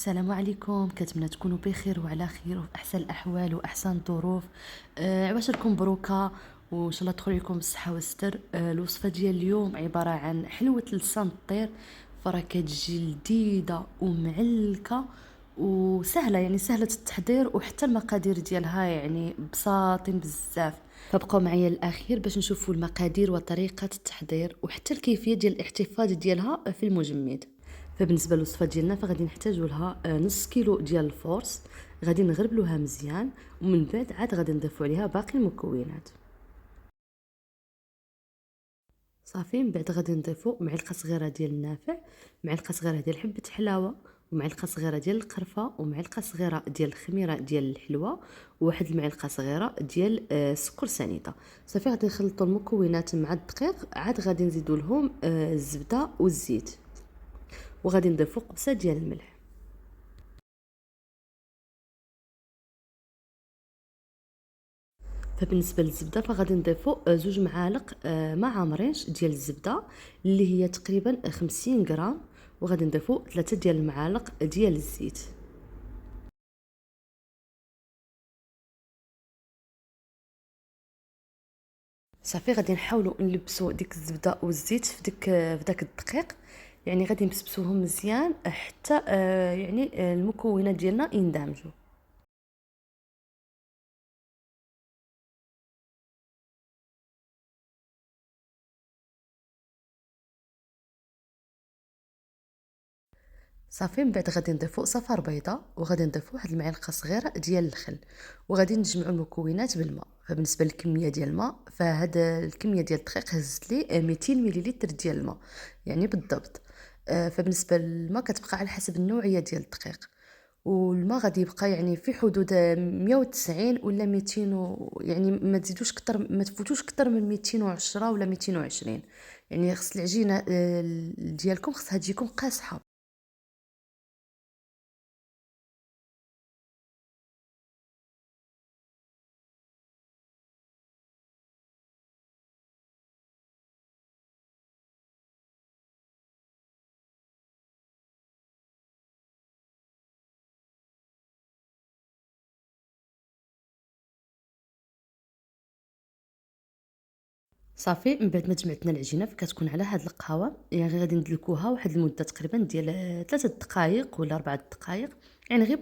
السلام عليكم، كنتمنى تكونوا بخير وعلى خير وفي احسن الاحوال واحسن الظروف. عواشركم بروكه وان شاء الله تدخل لكم بالصحه والستر. الوصفه ديال اليوم عباره عن حلوه لسان الطير، فراه كتجي لذيذه ومعلكه وسهله، يعني سهله التحضير، وحتى المقادير ديالها يعني بساطين بزاف. فبقوا معايا للاخير باش نشوفوا المقادير وطريقه التحضير وحتى الكيفيه ديال الاحتفاظ ديالها في المجمد. فبالنسبه للوصفه ديالنا فغادي نحتاجوا لها نص كيلو ديال الفورس، غادي نغربلوها مزيان ومن بعد عاد غادي نضيفوا عليها باقي المكونات. صافي، من بعد غادي نضيفوا معلقه صغيره ديال النافع، معلقه صغيره ديال حبه حلاوه، ومعلقه صغيره ديال القرفه، ومعلقه صغيره ديال الخميره ديال الحلوه، وواحد المعلقه صغيره ديال السكر سنيده. صافي، غادي نخلطوا المكونات مع الدقيق، عاد غادي نزيدوا لهم الزبده والزيت، وغادي نضيفوا قبصه ديال الملح. فبالنسبه للزبده فغادي نضيفوا زوج معالق ما عامرينش ديال الزبده اللي هي تقريبا 50 غرام، وغادي نضيفوا 3 ديال المعالق ديال الزيت. صافي، غادي نحاولوا نلبسوا ديك الزبده والزيت في داك الدقيق، يعني غادي نبسبسوهم مزيان حتى يعني المكونات ديالنا يندمجوا. صافي، من بعد غادي نضيفوا صفار بيضاء، وغادي نضيفوا واحد المعلقه صغيره ديال الخل، وغادي نجمعوا المكونات بالماء. فبالنسبه للكميه ديال الماء فهاد الكميه ديال الدقيق هزت لي 200 مليلتر ديال الماء، يعني بالضبط. فبالنسبه للماء كتبقى على حسب النوعيه ديال الدقيق، والماء غادي يبقى يعني في حدود 190 ولا 200 يعني ما تزيدوش كتر، ما تفوتوش كتر من 210 ولا 220. يعني خص العجينه ديالكم خصها تجيكم قاصحه. صافي، من بعد ما جمعتنا العجينه فكتكون على هاد القهوه، يعني غادي ندلكوها واحد المده تقريبا ديال 3 دقائق ولا 4 دقائق، يعني غير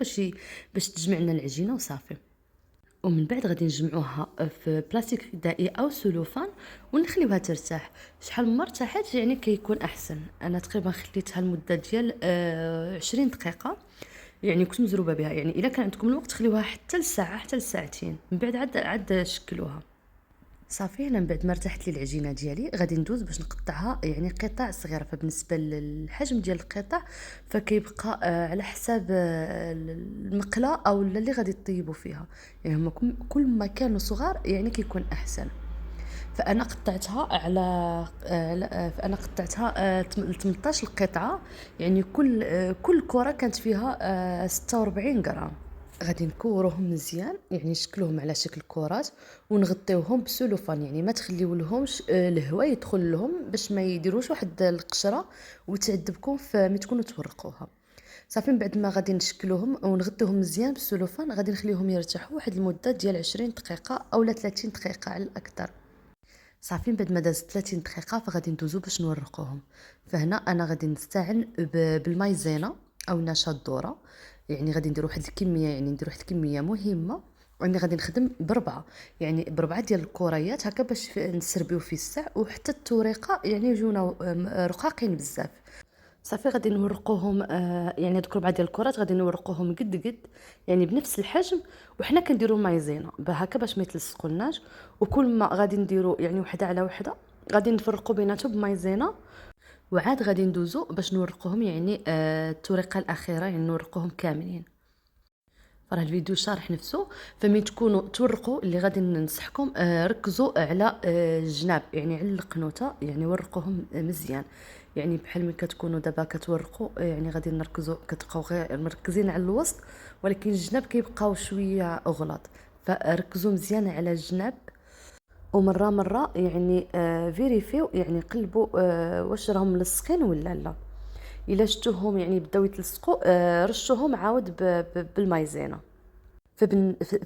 باش تجمع لنا العجينه وصافي. ومن بعد غادي نجمعوها في بلاستيك غذائي او سلوفان ونخليوها ترتاح. شحال ما ارتاحت يعني كيكون احسن. انا تقريبا خليتها المده ديال 20 دقيقه، يعني كنت مزروبه بها. يعني الا كان عندكم الوقت خليوها حتى لساعه حتى لساعتين، من بعد عاد شكلوها. صافي، هنا من بعد ما ارتاحت لي العجينه ديالي غادي ندوز باش نقطعها يعني قطع صغيره. فبالنسبه للحجم ديال القطع فكيبقى على حساب المقله او اللي غادي تطيبوا فيها، يعني هما كل ما كانوا صغار يعني كيكون احسن. فانا قطعتها فانا قطعتها 18 قطعه، يعني كل كره كانت فيها 46 غرام. غادي نكوروهم مزيان، يعني نشكلوهم على شكل كرات ونغطيوهم بسلوفان، يعني ما تخليو لهمش الهواء يدخل لهم باش ما يديروش واحد القشره وتعذبكم ملي تكونوا تورقوها. صافي، من بعد ما غادي نشكلوهم ونغطيوهم مزيان بالسلوفان غادي نخليهم يرتاحوا واحد المده ديال 20 دقيقه اولا 30 دقيقه على الاكثر. صافي، من بعد ما دازت 30 دقيقه فغادي ندوزو باش نورقوهم. فهنا انا غادي نستعن بالمايزينا او نشا الذره، يعني غادي ندير واحد الكميه، يعني ندير واحد الكميه مهمه، واني غادي نخدم بربعه، يعني بربعه ديال الكريات هكا باش نسربيو في الساع وحتى التوريقه يعني يجونا رقاقين بزاف. صافي، غادي نورقوهم يعني هذوك ربعه ديال الكرات غادي نورقوهم قد يعني بنفس الحجم، وحنا كنديروا مايزينا هكا باش ما يتلصقولناش. وكل ما غادي نديروا يعني وحده على وحده غادي نفرقوا بيناتهم بمايزينا، وعاد غادي ندوزو باش نورقوهم يعني الطريقه الاخيره، يعني نورقوهم كاملين. راه الفيديو شارح نفسه. فمن تكونوا تورقوا اللي غادي ننصحكم ركزوا على الجناب، يعني على القنوته، يعني ورقوهم مزيان. يعني بحال ملي كتكونوا دابا كتورقوا يعني غادي نركزوا، كتبقاو غير مركزين على الوسط، ولكن الجناب كيبقاو شويه اغلاط. فركزوا مزيان على الجناب، ومره مره يعني فيريفيو، يعني قلبوا واش راهم ملصقين ولا لا. الا شفتوهم يعني بداو يتلصقوا رشوهم عاود بالمايزينا.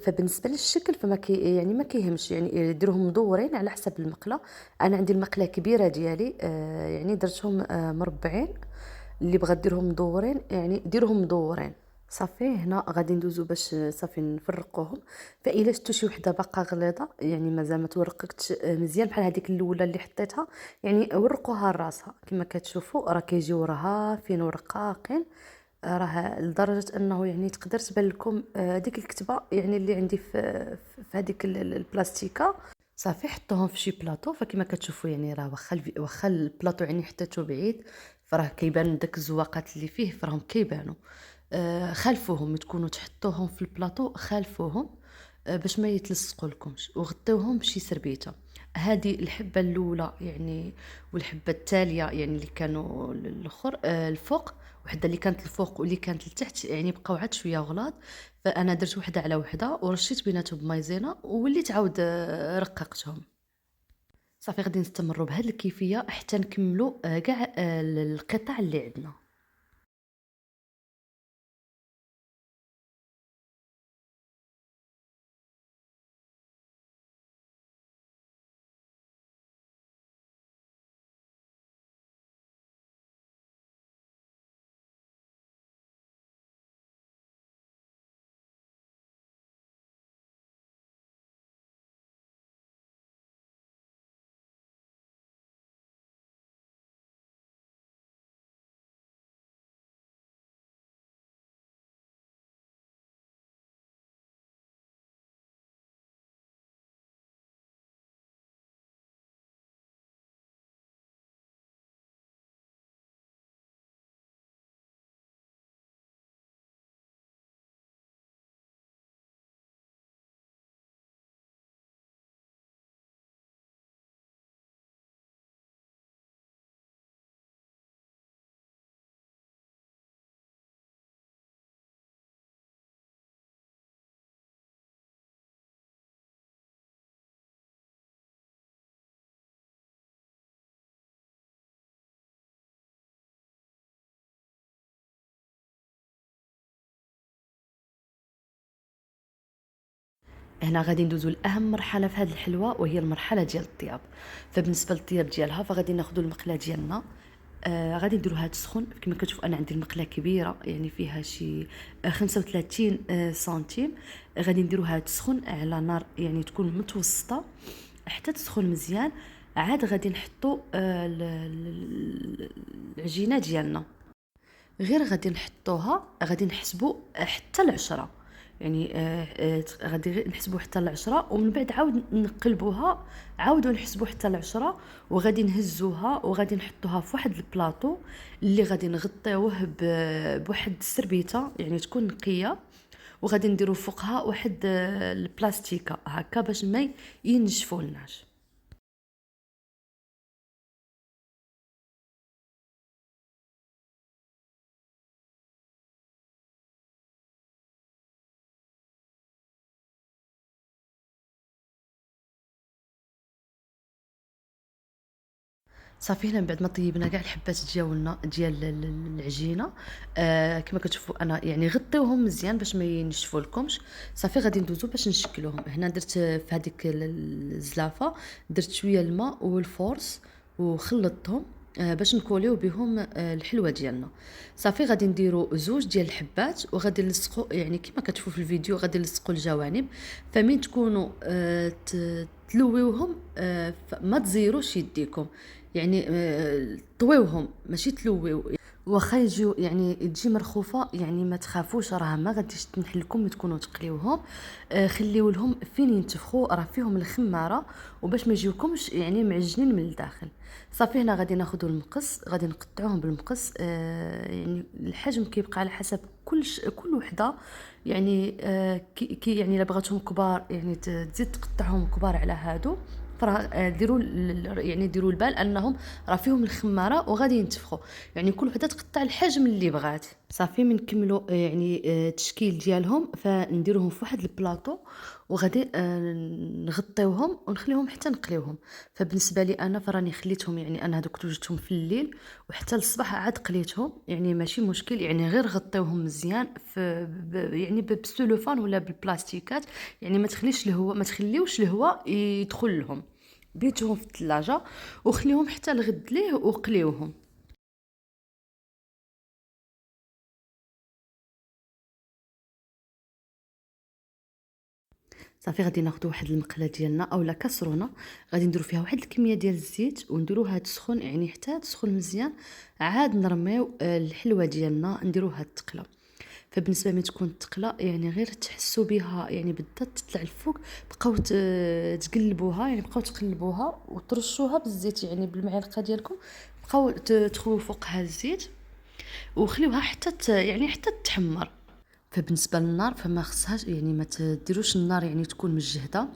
فبالنسبه للشكل فما كي يعني ما كيهمش، يعني ديروهم مدورين على حسب المقله. انا عندي المقله كبيره ديالي، يعني درتهم مربعين. اللي بغى ديرهم مدورين يعني ديروهم مدورين. صافي هنا غادي ندوزو باش صافي نفرقوهم. فالا شفتوا شي وحده باقا غليظه يعني مازال ما تورقتش مزيان بحال هذيك الاولى اللي حطيتها، يعني ورقوها لراسها كما كتشوفوا راه كيجيو رهافين ورقاقين. راه لدرجه انه يعني تقدر تبان لكم ديك الكتبه يعني اللي عندي في هذيك البلاستيكه. صافي حطوهم في شي بلاطو، فكما كتشوفوا يعني راه واخا البلاطو يعني حطيته بعيد فراه كيبان داك الزواقات اللي فيه فراهم كيبانوا. خلفوهم تكونوا تحطوهم في البلاطو، خلفوهم باش ما يتلصقوا لكمش، وغطيوهم بشي سربيته. هذه الحبه الاولى يعني، والحبه التاليه يعني اللي كانوا الاخر الفوق، وحده اللي كانت الفوق واللي كانت لتحت يعني بقاو عاد شويه غلاظ. فانا درت وحده على وحده ورشيت بيناتهم بمايزينا وليت عاود رققتهم. صافي غادي نستمروا بهذه الكيفيه حتى نكملوا كاع القطع اللي عندنا. هنا غادي ندوزو لاهم مرحله في هذه الحلوه، وهي المرحله ديال الطياب. فبالنسبه للطياب ديالها فغادي ناخذوا المقله ديالنا، غادي نديروها تسخن. كما كتشوفوا انا عندي المقله كبيره يعني فيها شي 35 سنتيم. غادي نديروها تسخن على نار يعني تكون متوسطه حتى تسخن مزيان. عاد غادي نحطوا العجينه ديالنا، غير غادي نحطوها، غادي نحسبوا حتى العشرة. يعني غادي غير نحسبوا حتى العشرة، ومن بعد عاود نقلبوها، عاودوا نحسبوا حتى العشرة، وغادي نهزوها وغادي نحطوها في واحد البلاطو اللي غادي نغطيوه بواحد السربيته يعني تكون نقيه. وغادي نديروا فوقها واحد البلاستيكه هكا باش ما ينشفولناش. صافي هنا من بعد ما طيبنا كاع الحبات ديالنا ديال العجينه، كما كتشوفوا انا يعني غطيوهم مزيان باش ما ينشفوا لكمش. صافي غادي ندوزو باش نشكلوهم. هنا درت في هذيك الزلافه درت شويه الماء والفورس وخلطتهم باش نكوليو بهم الحلوه ديالنا. صافي غادي نديرو زوج ديال الحبات وغادي نلصقو يعني كما كتشوفوا في الفيديو غادي نلصقو الجوانب. فمن تكونوا تلويوهم ما تزيروش يديكم، يعني طويوهم ماشي تلويو. واخا يجيو يعني تجي مرخوفه يعني ما تخافوش، راه ما غاديش تنحل لكم تكونوا تقليوهم. خليو لهم فين ينتفخوا راه فيهم الخماره، وباش ما يجيوكمش يعني معجنين من الداخل. صافي هنا غادي ناخذوا المقص، غادي نقطعوهم بالمقص. يعني الحجم كيبقى على حسب كل وحده. يعني كي يعني الا بغاتهم كبار يعني تزيد تقطعهم كبار على هادو. فراه ديروا يعني ديروا البال انهم راه فيهم الخماره وغادي ينتفخوا. يعني كل وحده تقطع الحجم اللي بغات. صافي من نكملوا يعني التشكيل ديالهم فنديروهم في واحد البلاطو، وغادي نغطيوهم ونخليهم حتى نقليوهم. فبالنسبه لي انا فراني خليتهم، يعني انا هذوك توجدتهم في الليل وحتى الصباح عاد قليتهم، يعني ماشي مشكل، يعني غير غطيوهم مزيان في يعني بالسلوفان ولا بالبلاستيكات، يعني ما تخليوش الهواء يدخل لهم. بيتهم في الثلاجه وخليهم حتى الغد ليه وقليوهم. صافي غادي ناخدو واحد المقله ديالنا اولا كاسرونه، غادي نديرو فيها واحد الكميه ديال الزيت ونديروها تسخن، يعني حتى تسخن مزيان، عاد نرميو الحلوه ديالنا نديروها التقله. فبالنسبه ملي تكون التقله يعني غير تحسوا بها يعني بدات تطلع الفوق، بقاو تقلبوها، يعني بقاو تقلبوها وترشوها بالزيت، يعني بالمعلقه ديالكم بقاو تدخلوا فوقها الزيت وخليوها حتى يعني حتى تحمر. فبالنسبه للنار فما خصهاش، يعني ما تديروش النار يعني تكون مجهده،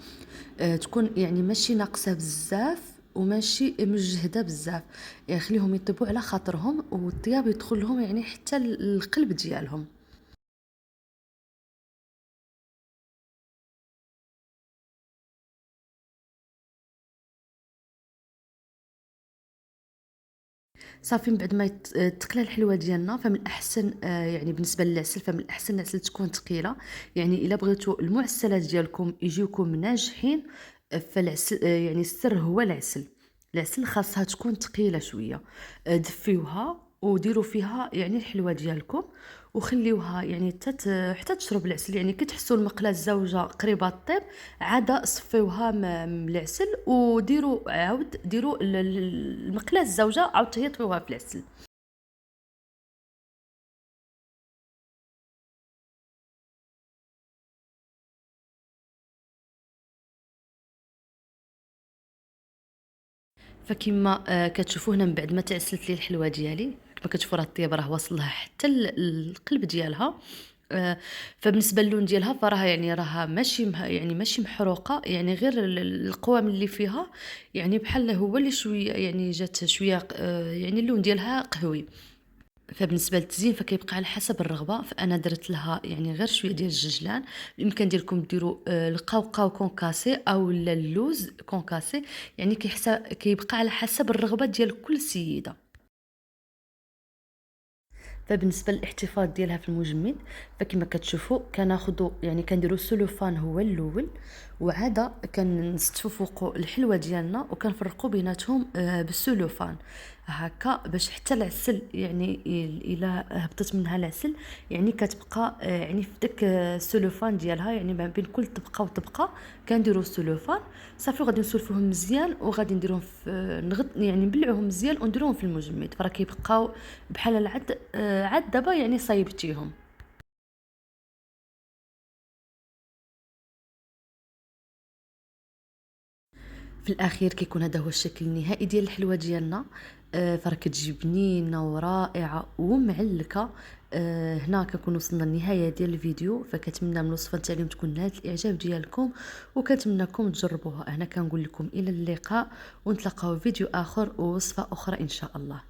تكون يعني ماشي ناقصه بزاف وماشي مجهده بزاف، يعني خليهم يطيبوا على خاطرهم والطياب يدخل لهم يعني حتى القلب ديالهم. صافي من بعد ما تقلى الحلوه ديالنا، فمن الاحسن يعني بالنسبه للعسل فمن الاحسن العسل تكون ثقيله، يعني الا بغيتوا المعسلات ديالكم يجيوكم ناجحين، فالعسل يعني السر هو العسل. العسل خاصها تكون ثقيله شويه. دفيوها وديروا فيها يعني الحلوه ديالكم وخليوها يعني حتى تشرب العسل، يعني كي تحسوا المقله الزوجه قريبه طيب عاده صفيوها من العسل وديروا عاود ديروا المقله الزوجه عاود هي طفيوها في العسل. فكما كتشوفوا هنا من بعد ما تعسلت لي الحلوه ديالي، كما كتشوفوا راه الطياب راه واصل لها حتى القلب ديالها. آه، فبالنسبه للون ديالها فراها يعني راها ماشي يعني ماشي محروقه، يعني غير القوام اللي فيها يعني بحال هو اللي شويه يعني جات شويه يعني اللون ديالها قهوي. فبالنسبه للتزيين فكيبقى على حسب الرغبه، فانا درت لها يعني غير شويه ديال الججلان. بالامكان ديالكم ديروا القوقاو كونكاسي او اللوز كونكاسي، يعني كيبقى على حسب الرغبه ديال كل سيده. فبالنسبه للاحتفاظ ديالها في المجمد فكما كتشوفوا كناخذوا يعني كنديروا السلوفان هو الاول، وعاده كنستفوا فوق الحلوه ديالنا وكنفرقوا بيناتهم بالسلوفان هكا باش حتى العسل يعني الا هبطت منها العسل يعني كتبقى يعني في داك السلوفان ديالها، يعني ما بين كل طبقه وطبقه كنديروا السلوفان. صافي غادي نسلفوهم مزيان وغادي نديرهم في يعني نبلعوهم مزيان ونديروهم في المجمد، فراه كيبقاو بحال العد عاد دابا يعني صايبتيهم. في الاخير كيكون هذا هو الشكل النهائي ديال الحلوه ديالنا. فراه كتجي بنينه ورائعه ومعلكه. هنا كنكون وصلنا للنهايه ديال الفيديو، فكنتمنى من الوصفه نتاع اليوم تكون نالت الاعجاب ديالكم وكنتمنىكم تجربوها. هنا كنقول لكم الى اللقاء ونتلاقاو في فيديو اخر ووصفه اخرى ان شاء الله.